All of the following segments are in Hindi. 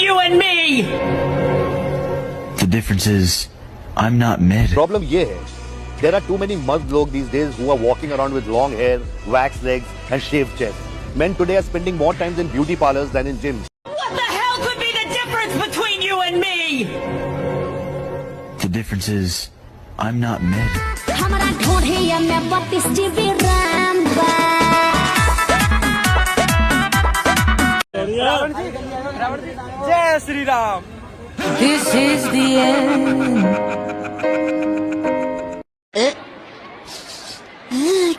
you and me. The difference is, I'm not mid. Problem ये है, there are too many mud log these days who are walking around with long hair, waxed legs and shaved chest. Men today are spending more time in beauty parlors than in gyms. What the hell could be the difference between you and me? The difference is, I'm not mid. हमारा ढूंढिया में 32 GB RAM बा। जय Shri Ram. This is the end.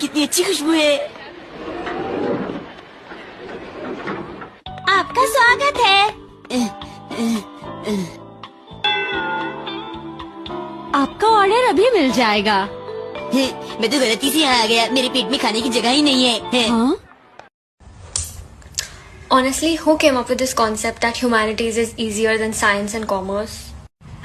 कितनी अच्छी खुशबू है। आपका स्वागत है। आपका ऑर्डर अभी मिल जाएगा। मैं तो गलती से यहाँ आ गया, मेरे पेट में खाने की जगह ही नहीं है। हाँ? Honestly, who came up with this concept that humanities is easier than science and commerce?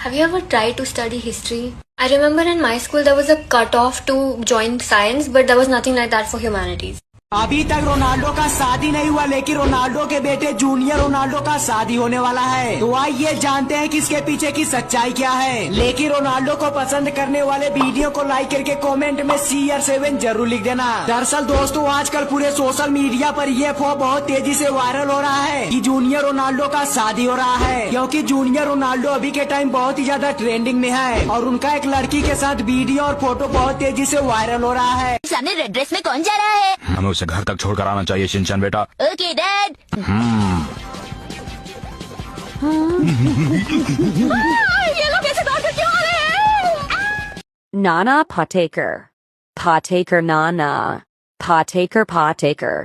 Have you ever tried to study history? I remember in my school there was a cut-off to join science, but there was nothing like that for humanities. अभी तक रोनाल्डो का शादी नहीं हुआ, लेकिन रोनाल्डो के बेटे जूनियर रोनाल्डो का शादी होने वाला है। तो आइए जानते हैं कि इसके पीछे की सच्चाई क्या है। लेकिन रोनाल्डो को पसंद करने वाले वीडियो को लाइक करके कमेंट में CR7 जरूर लिख देना। दरअसल दोस्तों, आजकल पूरे सोशल मीडिया पर ये अफवाह बहुत तेजी से वायरल हो रहा है कि जूनियर रोनाल्डो का शादी हो रहा है, क्योंकि जूनियर रोनाल्डो अभी के टाइम बहुत ही ज्यादा ट्रेंडिंग में है और उनका एक लड़की के साथ वीडियो और फोटो बहुत तेजी से वायरल हो रहा है। सामने रेड ड्रेस में कौन जा रहा है? हमें उसे घर तक छोड़कर आना चाहिए शिनचैन बेटा। Okay dad. ये लोग ऐसे दौड़ क्यों आ रहे हैं? Nana Partaker. Partaker Nana. Partaker Partaker.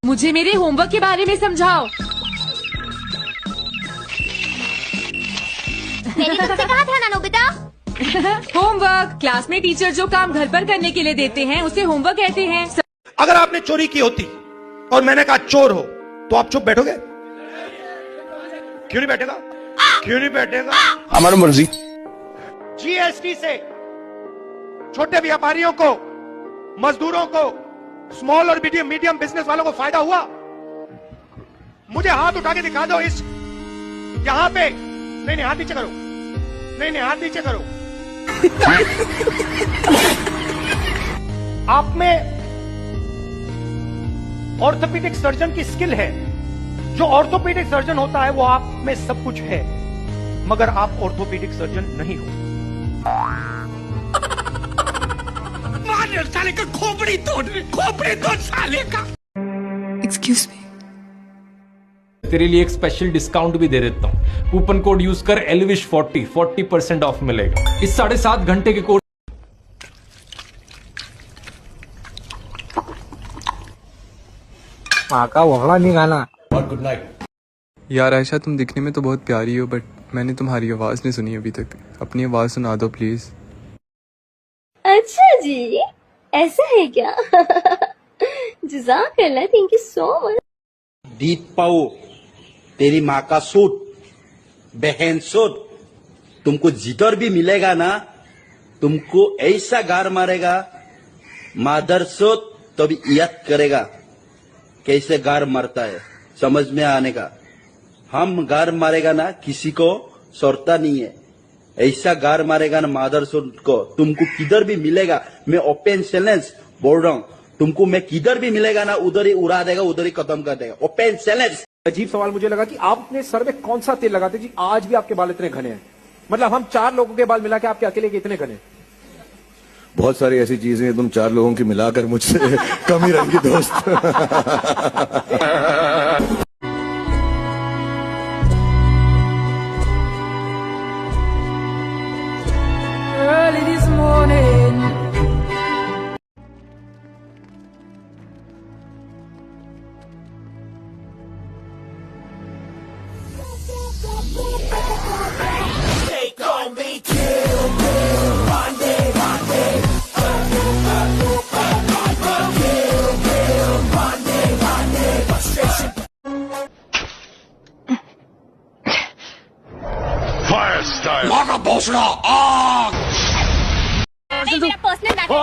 मुझे मेरे होमवर्क के बारे में समझाओ। मैंने तुमसे कहा था ना नोबिता। होमवर्क क्लास में टीचर जो काम घर पर करने के लिए देते हैं उसे होमवर्क कहते हैं। अगर आपने चोरी की होती और मैंने कहा चोर हो, तो आप चुप बैठोगे? क्यों नहीं बैठेगा? क्यों नहीं बैठेगा? हमारी मर्जी। GST से छोटे व्यापारियों को, मजदूरों को, स्मॉल और मीडियम बिजनेस वालों को फायदा हुआ? मुझे हाथ उठा के दिखा दो इस यहां पे। नहीं, हाथ नीचे करो। नहीं, हाथ नीचे करो। आप में ऑर्थोपेडिक सर्जन की स्किल है। जो ऑर्थोपेडिक सर्जन होता है वो आप में सब कुछ है, मगर आप ऑर्थोपेडिक सर्जन नहीं हो। साले का खोपड़ी तोड़ साले का। Excuse me. तेरे लिए एक स्पेशल डिस्काउंट भी दे देता हूँ। कूपन कोड यूज कर Elvish40 40% ऑफ मिलेगा इस 7.5 घंटे के कोर्स। का वहला नहीं गाना। और गुड नाइट। यार आयशा, तुम दिखने में तो बहुत प्यारी हो, बट मैंने तुम्हारी आवाज नहीं सुनी अभी तक। अपनी आवाज सुना दो प्लीज। अच्छा जी, ऐसा है क्या? जज़ाकल्लाह, थैंक यू सो मच। दीद पाओ तेरी माँ का सूट, बहन सूट, तुमको जिधर भी मिलेगा ना, तुमको ऐसा गार मारेगा, मादर सूट, तो भी याद करेगा कैसे गार मारता है, समझ में आने का। हम गार मारेगा ना, किसी को सोरता नहीं है, ऐसा गार मारेगा ना मादर सूट को, तुमको किधर भी मिलेगा, मैं ओपन चैलेंज बोल रहा हूँ, तुमको मैं किधर भी मिलेगा ना, उधर ही उड़ा देगा, उधर ही खत्म कर देगा। Open challenge. अजीब सवाल मुझे लगा कि आप अपने सर में कौन सा तेल लगाते जी, आज भी आपके बाल इतने घने हैं? मतलब हम 4 लोगों के बाल मिला के आपके अकेले के इतने घने? बहुत सारी ऐसी चीजें हैं, तुम 4 लोगों की मिलाकर मुझसे कम ही रहेंगी दोस्त। Early this morning. माँ का भोसड़ा आग।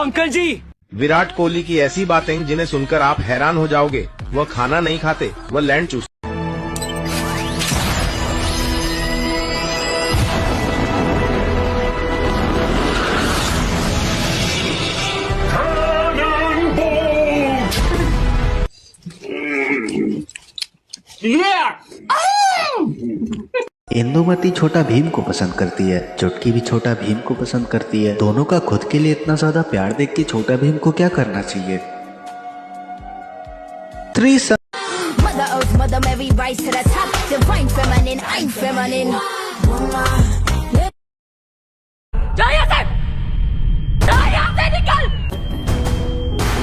अंकल जी, विराट कोहली की ऐसी बातें जिन्हें सुनकर आप हैरान हो जाओगे। वह खाना नहीं खाते, वह लैंड चूसते। इंदुमती छोटा भीम को पसंद करती है, चुटकी भी छोटा भीम को पसंद करती है। दोनों का खुद के लिए इतना ज्यादा प्यार देख के छोटा भीम को क्या करना चाहिए?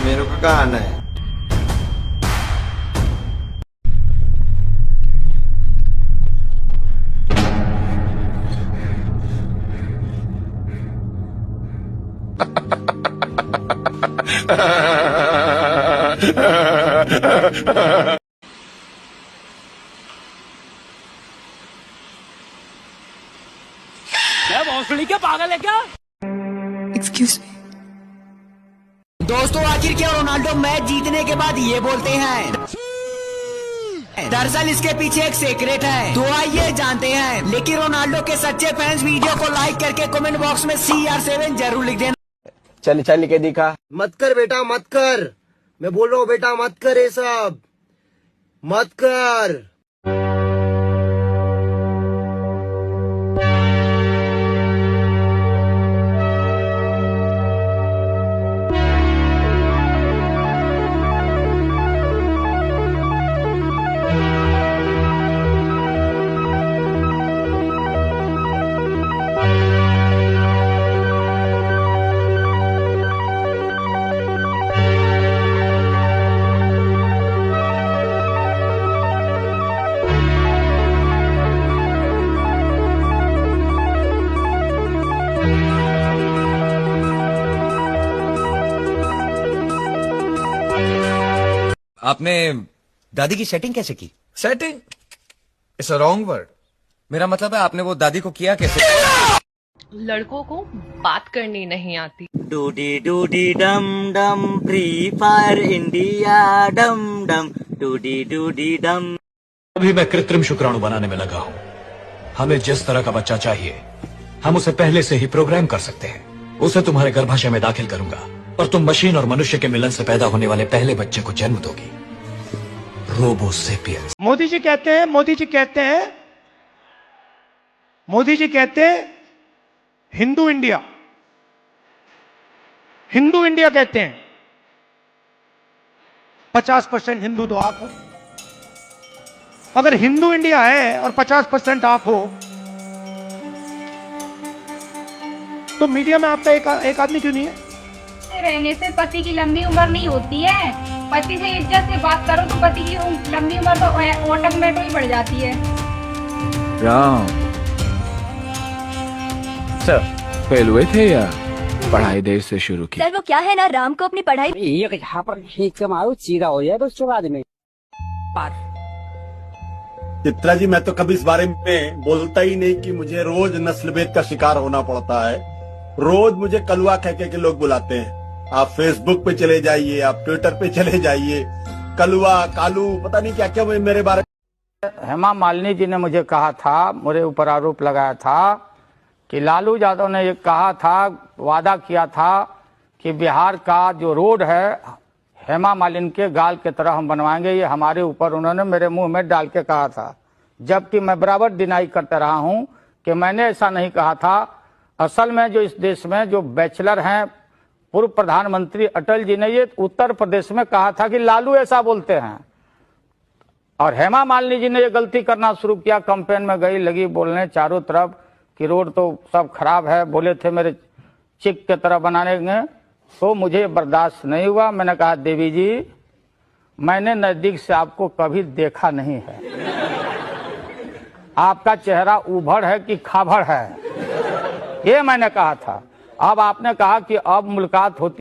मेरे को कहाँ आना है? क्या भोसड़ी क्या पागल है क्या? Excuse me. दोस्तों आखिर क्या रोनाल्डो मैच जीतने के बाद ये बोलते हैं? दरअसल इसके पीछे एक सीक्रेट है, तो आइए जानते हैं। लेकिन रोनाल्डो के सच्चे फैंस वीडियो को लाइक करके कमेंट बॉक्स में CR7 जरूर लिख देना। चल चल के दिखा। मत कर बेटा मत कर, मैं बोल रहा हूँ बेटा मत कर, ये सब मत कर। आपने दादी की सेटिंग कैसे की? Setting it's a wrong word. मेरा मतलब है आपने वो दादी को किया कैसे? लड़कों को बात करनी नहीं आती। डूडी डूडी डम डम, फ्री फायर इंडिया डम डम, डूडी डूडी डम। अभी मैं कृत्रिम शुक्राणु बनाने में लगा हूँ। हमें जिस तरह का बच्चा चाहिए हम उसे पहले से ही प्रोग्राम कर सकते हैं। उसे तुम्हारे गर्भाशय में दाखिल करूंगा और तुम मशीन और मनुष्य के मिलन से पैदा होने वाले पहले बच्चे को जन्म दोगी। रोबोसेपियंस। मोदी जी कहते हैं हिंदू इंडिया कहते हैं। 50% हिंदू तो आप हो। अगर हिंदू इंडिया है और 50% आप हो, तो मीडिया में आपका एक आदमी क्यों नहीं है? रहने से पति की लंबी उम्र नहीं होती है। पति से इज्जत से बात करो तो पति की लंबी उम्र तो ऑटोमेटिक ही बढ़ जाती है। राम सर फेल हुए थे या पढ़ाई देर से शुरू की? सर वो क्या है ना, राम को अपनी पढ़ाई यहाँ पर खींच के मारो, सीधा हो जाएगा उसके बाद में। चित्रा जी, मैं तो कभी इस बारे में बोलता ही नहीं कि मुझे रोज नस्लभेद का शिकार होना पड़ता है। रोज मुझे कलुआ कह के लोग बुलाते हैं। आप फेसबुक पे चले जाइए, आप ट्विटर पे चले जाइए, कलुआ कालू पता नहीं क्या क्या मेरे बारे में। हेमा मालिनी जी ने मुझे कहा था, मेरे ऊपर आरोप लगाया था कि लालू यादव ने ये कहा था, वादा किया था कि बिहार का जो रोड है हेमा मालिनी के गाल के तरह हम बनवाएंगे। ये हमारे ऊपर उन्होंने मेरे मुंह में डाल के कहा था, जबकि मैं बराबर डिनाई करते रहा हूं कि मैंने ऐसा नहीं कहा था। असल में जो इस देश में जो बैचलर हैं, पूर्व प्रधानमंत्री अटल जी ने ये उत्तर प्रदेश में कहा था कि लालू ऐसा बोलते हैं, और हेमा मालिनी जी ने ये गलती करना शुरू किया। कैंपेन में गई, लगी बोलने चारों तरफ कि रोड तो सब खराब है, बोले थे मेरे चिक के तरह बनाने में। तो मुझे बर्दाश्त नहीं हुआ। मैंने कहा देवी जी, मैंने नजदीक से आपको कभी देखा नहीं है, आपका चेहरा उभड़ है कि खाभड़ है, ये मैंने कहा था। अब आपने कहा कि अब मुलाकात होती।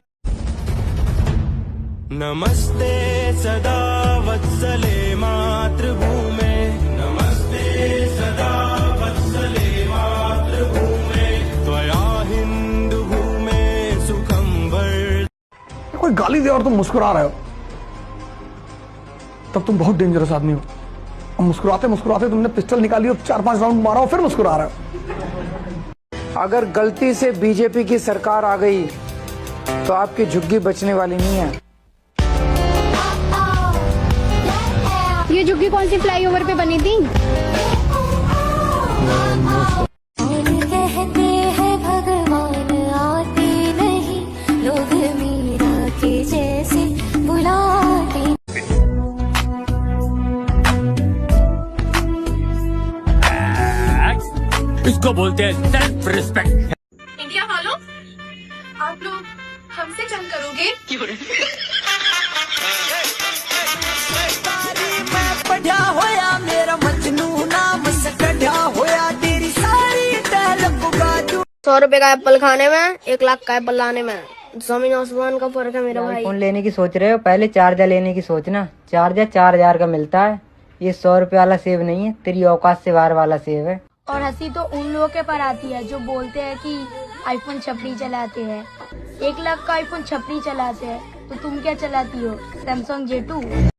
नमस्ते सदा वत्सले मातृभूमे, नमस्ते सदा वत्सले मातृभूमे, त्वया हिंदू भूमे सुखं वर्धते। कोई गाली दे और तुम मुस्कुरा रहे हो, तब तुम बहुत डेंजरस आदमी हो। और मुस्कुराते मुस्कुराते तुमने पिस्टल निकाली और 4-5 राउंड मारा और फिर मुस्कुरा रहे हो। अगर गलती से बीजेपी की सरकार आ गई तो आपकी झुग्गी बचने वाली नहीं है। ये झुग्गी कौन सी फ्लाईओवर पे बनी थी? कहते हैं भगवान आते नहीं, लोग मीरा के जैसे बुलाते। इसको बोलते हैं सेल्फ रिस्पेक्ट। इंडिया वालों, आप लोग हमसे जंग करोगे? क्यों? पढ़ा होया मेरा मजनू नाम से कढ़ा होया तेरी सारी तहलक बाजू। 100 रुपए का एप्पल खाने में 1 लाख का एप्पल लाने में जमीन आसमान का फर्क है मेरा भाई। आईफोन लेने की सोच रहे हो, पहले चार्जर लेने की सोचना। चार्जर 4000 का मिलता है, ये 100 रुपए वाला सेब नहीं है, तेरी औकात से बाहर वाला सेब है। और हंसी तो उन लोगों के पर आती है जो बोलते हैं कि आईफोन छपरी चलाते हैं। 1 लाख का आईफोन छपरी चलाते हैं तो तुम क्या चलाती हो? Samsung J2।